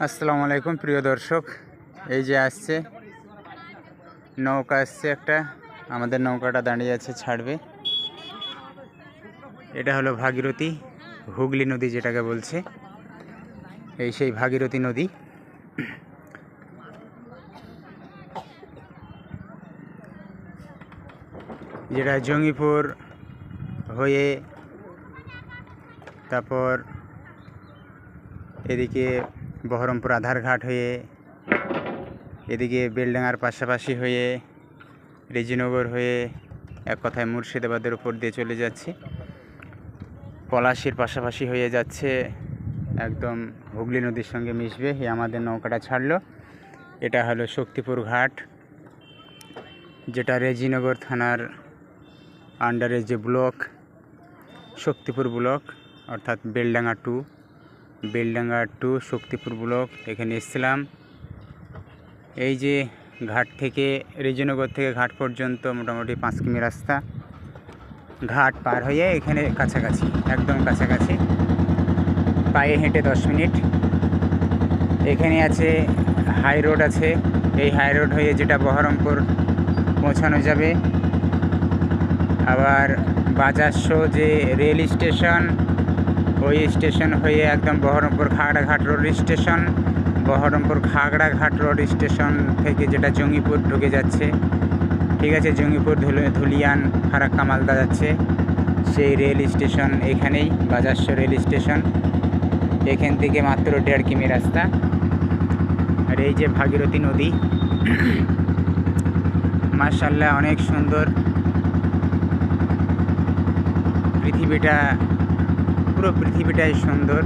আসসালামু আলাইকুম প্রিয় দর্শক, এই যে আসছে নৌকা, আসছে একটা, আমাদের নৌকাটা দাঁড়িয়ে আছে, ছাড়বে। এটা হলো ভাগীরথী, হুগলি নদী যেটাকে বলছে, এই সেই ভাগীরথী নদী। যেটা জঙ্গিপুর হয়ে তারপর এদিকে বহরমপুর আধারঘাট হয়ে, এদিকে বেলডাঙ্গার পাশাপাশি হয়ে, রেজিনগর হয়ে, এক কথায় মুর্শিদাবাদের উপর দিয়ে চলে যাচ্ছে, পলাশির পাশাপাশি হয়ে যাচ্ছে, একদম হুগলি নদীর সঙ্গে মিশবে। এই আমাদের নৌকাটা ছাড়লো। এটা হলো শক্তিপুর ঘাট, যেটা রেজিনগর থানার আন্ডারে যে ব্লক, শক্তিপুর ব্লক, অর্থাৎ বেলডাঙ্গা টু শক্তিপুর ব্লক। এখানে এসেছিলাম। এই যে ঘাট থেকে, রেজিনগর থেকে ঘাট পর্যন্ত মোটামুটি 5 কিমি রাস্তা। ঘাট পার হয়ে এখানে কাছাকাছি, একদম কাছাকাছি, পায়ে হেঁটে 10 মিনিট। এখানে আছে হাই রোড আছে, এই হাই রোড হয়ে যেটা বহরমপুর পৌঁছানো যাবে। আবার বাজারশো যে রেল স্টেশন, ওই স্টেশন হয়ে একদম Baharampur Khagraghat road station, Baharampur Khagraghat road station থেকে যেটা জঙ্গিপুর ঢুকে যাচ্ছে, ঠিক আছে, জঙ্গিপুর ধুলিয়ান ফারাক্কা মালদা যাচ্ছে, সেই রেল স্টেশন এখানেই, বাজারশো রেল স্টেশন। এখান থেকে মাত্র 1.5 কিমি রাস্তা। আর এই যে ভাগীরথী নদী, মাশাআল্লাহ অনেক সুন্দর। পৃথিবীটা, পুরো পৃথিবীটাই সুন্দর।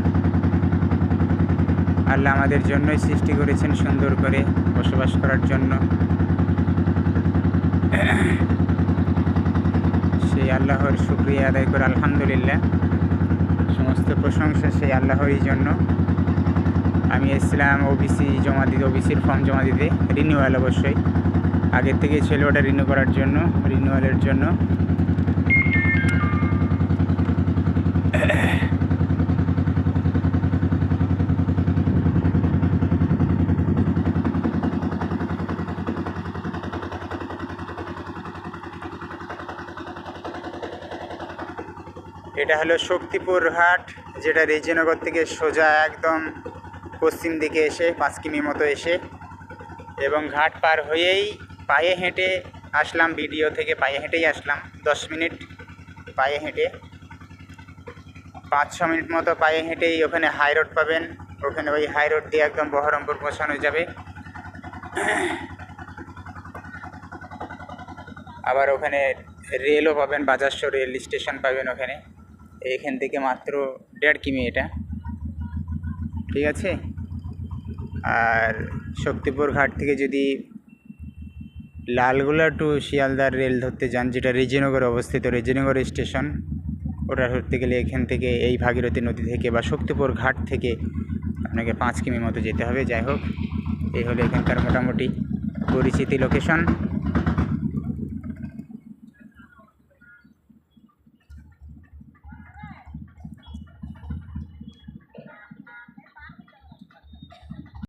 আল্লাহ আমাদের জন্যই সৃষ্টি করেছেন সুন্দর করে বসবাস করার জন্য। সেই আল্লাহর শুকরিয়া আদায় করে আলহামদুলিল্লাহ, সমস্ত প্রশংসা সেই আল্লাহরই জন্য। আমি এসেছিলাম ওবিসির ফর্ম জমা দিতে, রিনিউয়াল অবশ্যই, আগের থেকেই ছিল ওটা রিনিউ করার জন্য, রিনিউয়ালের জন্য। এটা হলো শক্তিপুর ঘাট, যেটা রেজিনগর থেকে সোজা একদম পশ্চিম দিকে এসে 5 কিমি মতো এসে, এবং ঘাট পার হয়েই পায়ে হেঁটে আসলাম, ভিডিও থেকে পায়ে হেঁটেই আসলাম। 10 মিনিট পায়ে হেঁটে, 5-6 মিনিট মতো পায়ে হেঁটেই ওখানে হাই রোড পাবেন। ওখানে ওই হাই রোড দিয়ে একদম বহরমপুর পৌঁছানো যাবে। আবার ওখানে রেলও পাবেন, বাজারশো রেল স্টেশন পাবেন ওখানে। এখান থেকে মাত্র 1.5 কিমি এটা, ঠিক আছে। আর শক্তিপুর ঘাট থেকে যদি লালগোলা টু শিয়ালদার রেল ধরতে যান, যেটা রেজিনগরে অবস্থিত, রেজিনগর স্টেশন, ওটা ধরতে গেলে এখান থেকে এই ভাগীরথী নদী থেকে বা শক্তিপুর ঘাট থেকে আপনাকে 5 কিমি মতো যেতে হবে। যাই হোক, এই হলো এখানকার মোটামুটি পরিচিতি লোকেশন।